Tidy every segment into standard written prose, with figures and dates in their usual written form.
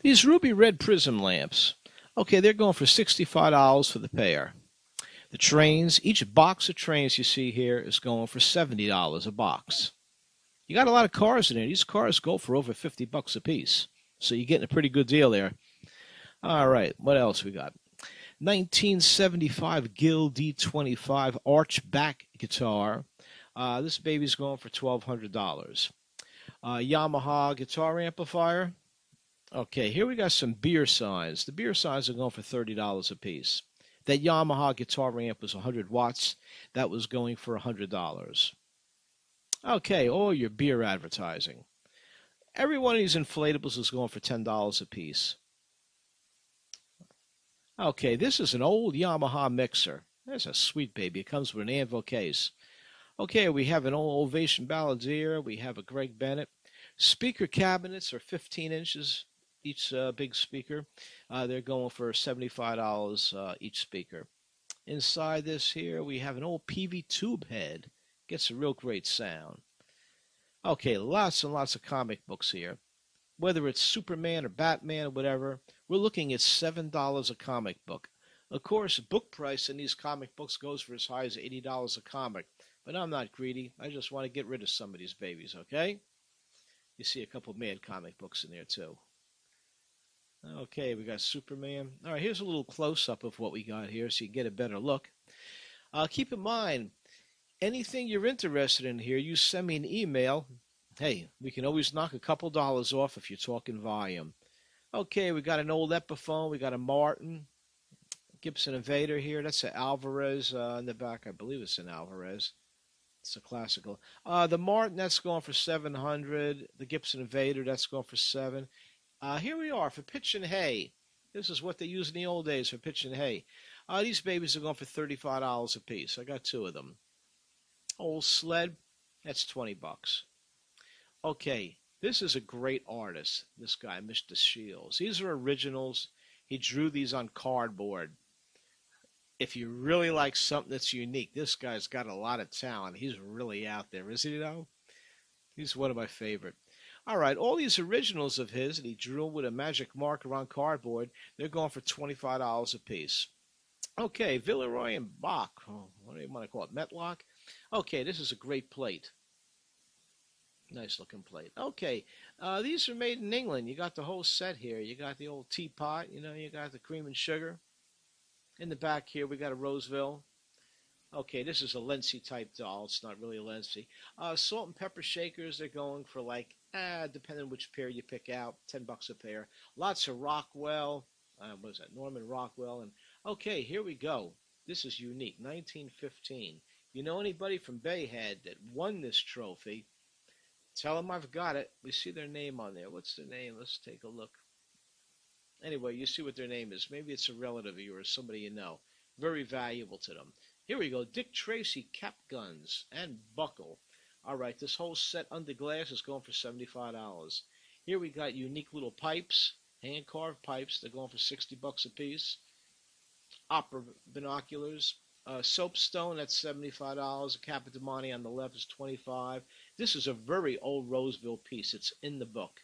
These ruby red prism lamps. Okay, they're going for $65 for the pair. The trains, each box of trains you see here is going for $70 a box. You got a lot of cars in there. These cars go for over $50 a piece. So you're getting a pretty good deal there. All right, what else we got? 1975 Gill D25 arch back guitar. This baby's going for $1,200. Yamaha guitar amplifier. Okay, here we got some beer signs. The beer signs are going for $30 a piece. That Yamaha guitar amp was 100 watts. That was going for $100. Okay, all your beer advertising. Every one of these inflatables is going for $10 a piece. Okay, this is an old Yamaha mixer. That's a sweet baby. It comes with an anvil case. Okay, we have an old Ovation Balladeer. We have a Greg Bennett. Speaker cabinets are 15 inches each big speaker. They're going for $75 each speaker. Inside this here, we have an old PV tube head. Gets a real great sound. Okay, lots and lots of comic books here. Whether it's Superman or Batman or whatever, we're looking at $7 a comic book. Of course, book price in these comic books goes for as high as $80 a comic. But I'm not greedy. I just want to get rid of some of these babies, okay? You see a couple Mad comic books in there, too. Okay, we got Superman. All right, here's a little close-up of what we got here so you can get a better look. Keep in mind, anything you're interested in here, you send me an email. Hey, we can always knock a couple dollars off if you're talking volume. Okay, we got an old Epiphone. We got a Martin. Gibson Invader here. That's an Alvarez in the back. I believe it's an Alvarez. It's a classical. The Martin, that's going for $700. The Gibson Invader, that's going for $700. Here we are for pitch and hay. This is what they used in the old days for pitch and hay. These babies are going for $35 a piece. I got two of them. Old sled, that's $20. Okay, this is a great artist, this guy, Mr. Shields. These are originals. He drew these on cardboard. If you really like something that's unique, this guy's got a lot of talent. He's really out there, isn't he, though? He's one of my favorite. All right, all these originals of his that he drew with a magic marker on cardboard, they're going for $25 a piece. Okay, Villeroy and Bach. Oh, what do you want to call it? Metlock? Okay, this is a great plate. Nice looking plate. Okay, these are made in England. You got the whole set here. You got the old teapot. You got the cream and sugar. In the back here, we got a Roseville. Okay, this is a Lency type doll. It's not really a Lency. Salt and pepper shakers, they're going for like, depending on which pair you pick out, $10 a pair. Lots of Rockwell. What is that? Norman Rockwell. And okay, here we go. This is unique. 1915. You know anybody from Bayhead that won this trophy? Tell them I've got it. We see their name on there. What's their name? Let's take a look. Anyway, you see what their name is. Maybe it's a relative of yours, somebody you know. Very valuable to them. Here we go. Dick Tracy cap guns and buckle. All right, this whole set under glass is going for $75. Here we got unique little pipes, hand-carved pipes. They're going for $60 a piece. Opera binoculars. Soapstone, that's $75. A Capodimani on the left is $25. This is a very old Roseville piece. It's in the book.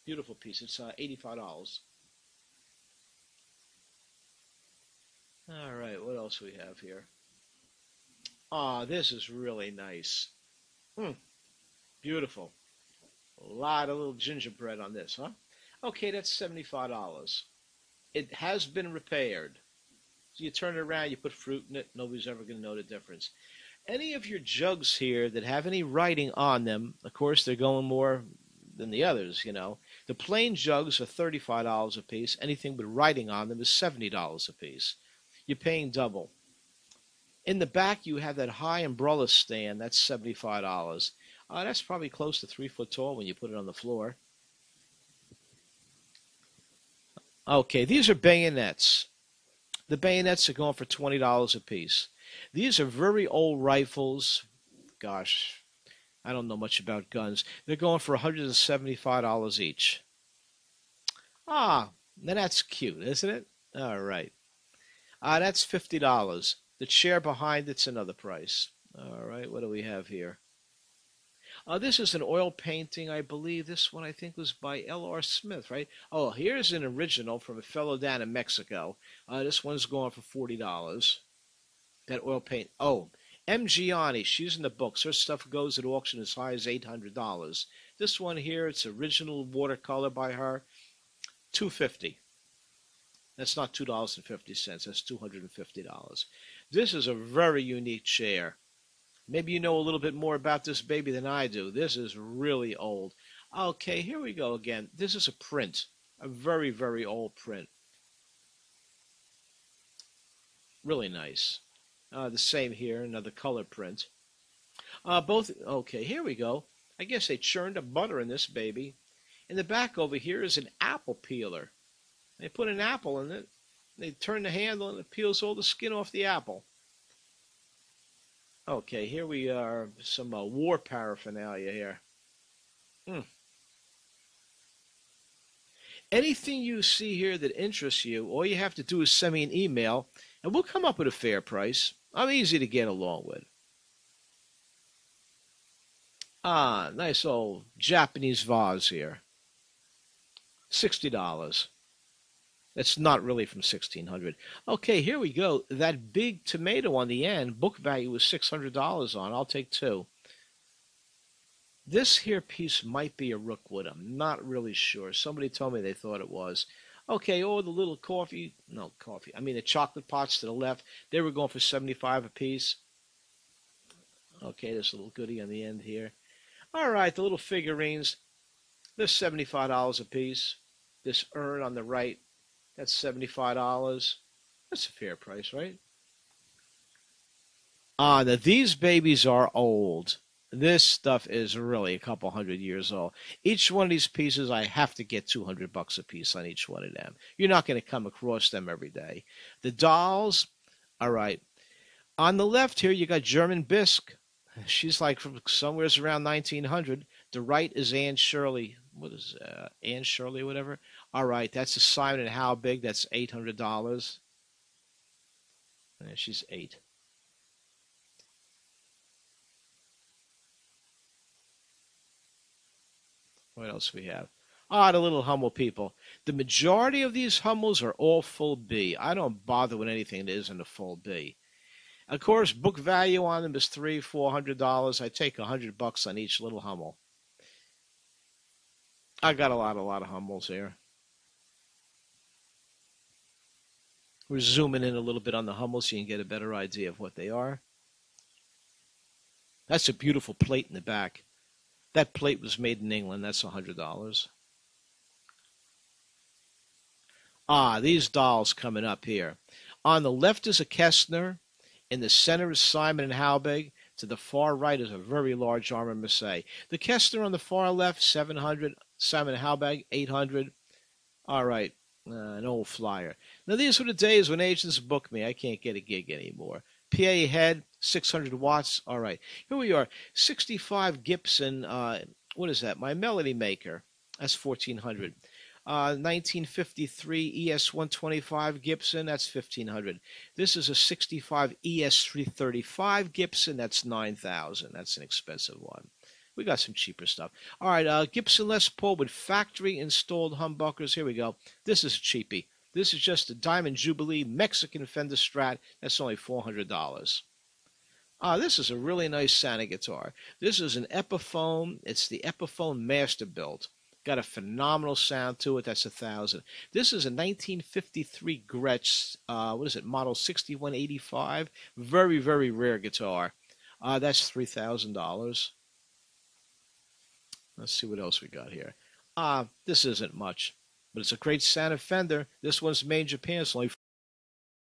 Beautiful piece. It's $85. All right, what else we have here? This is really nice. Beautiful. A lot of little gingerbread on this, huh? Okay, that's $75. It has been repaired. So you turn it around, you put fruit in it, nobody's ever going to know the difference. Any of your jugs here that have any writing on them, of course, they're going more than the others, The plain jugs are $35 a piece. Anything with writing on them is $70 a piece. You're paying double. In the back, you have that high umbrella stand. That's $75. That's probably close to 3 foot tall when you put it on the floor. Okay, these are bayonets. The bayonets are going for $20 a piece. These are very old rifles. Gosh, I don't know much about guns. They're going for $175 each. Now that's cute, isn't it? All right. That's $50. The chair behind it's another price. All right, what do we have here? This is an oil painting, I believe. This one, I think, was by L.R. Smith, right? Oh, here's an original from a fellow down in Mexico. This one's going for $40. That oil paint. Oh, M. Gianni, she's in the books. Her stuff goes at auction as high as $800. This one here, it's original watercolor by her, $250. That's not $2.50. That's $250. This is a very unique chair. Maybe you know a little bit more about this baby than I do. This is really old. Okay, here we go again. This is a print, a very, very old print. Really nice. The same here, another color print. Both, okay, here we go. I guess they churned up butter in this baby. In the back over here is an apple peeler. They put an apple in it. They turn the handle and it peels all the skin off the apple. Okay, here we are, some war paraphernalia here. Anything you see here that interests you, all you have to do is send me an email, and we'll come up with a fair price. I'm easy to get along with. Nice old Japanese vase here. $60. That's not really from 1600. Okay, here we go. That big tomato on the end, book value was $600 on. I'll take two. This here piece might be a Rookwood. I'm not really sure. Somebody told me they thought it was. Okay, the little the chocolate pots to the left, they were going for $75 a piece. Okay, there's a little goodie on the end here. All right, the little figurines, they're $75 a piece. This urn on the right, that's $75. That's a fair price, right? Now these babies are old. This stuff is really a couple hundred years old. Each one of these pieces, I have to get $200 a piece on each one of them. You're not going to come across them every day. The dolls, all right. On the left here, you got German Bisque. She's like from somewhere around 1900. The right is Anne Shirley. What is Anne Shirley, whatever? All right, that's a Simon and How Big. That's $800. She's 8. What else we have? The little Hummel people. The majority of these Hummels are all full B. I don't bother with anything that isn't a full B. Of course, book value on them is $300-400. I take $100 on each little Hummel. I got a lot of Hummels here. We're zooming in a little bit on the Hummels so you can get a better idea of what they are. That's a beautiful plate in the back. That plate was made in England. That's $100. These dolls coming up here. On the left is a Kestner. In the center is Simon and How Big. To the far right is a very large Armand Marseille. The Kestner on the far left, $700. Simon and How Big, $800. All right, an old flyer. Now, these were the days when agents booked me. I can't get a gig anymore. PA head, 600 watts. All right, here we are. 65 Gibson. What is that? My Melody Maker. That's 1400. 1953 ES-125 Gibson, that's 1500. This is a 65 ES-335 Gibson, that's 9,000. That's an expensive one. We got some cheaper stuff. All right, Gibson Les Paul with factory installed humbuckers. Here we go. This is a cheapie. This is just a Diamond Jubilee Mexican Fender Strat. That's only $400. This is a really nice Santa guitar. This is an Epiphone. It's the Epiphone Master Built. Got a phenomenal sound to it. That's 1,000. This is a 1953 Gretsch. What is it? Model 6185. Very, very rare guitar. That's $3,000. Let's see what else we got here. This isn't much, but it's a great Santa Fender. This one's made in Japan. It's only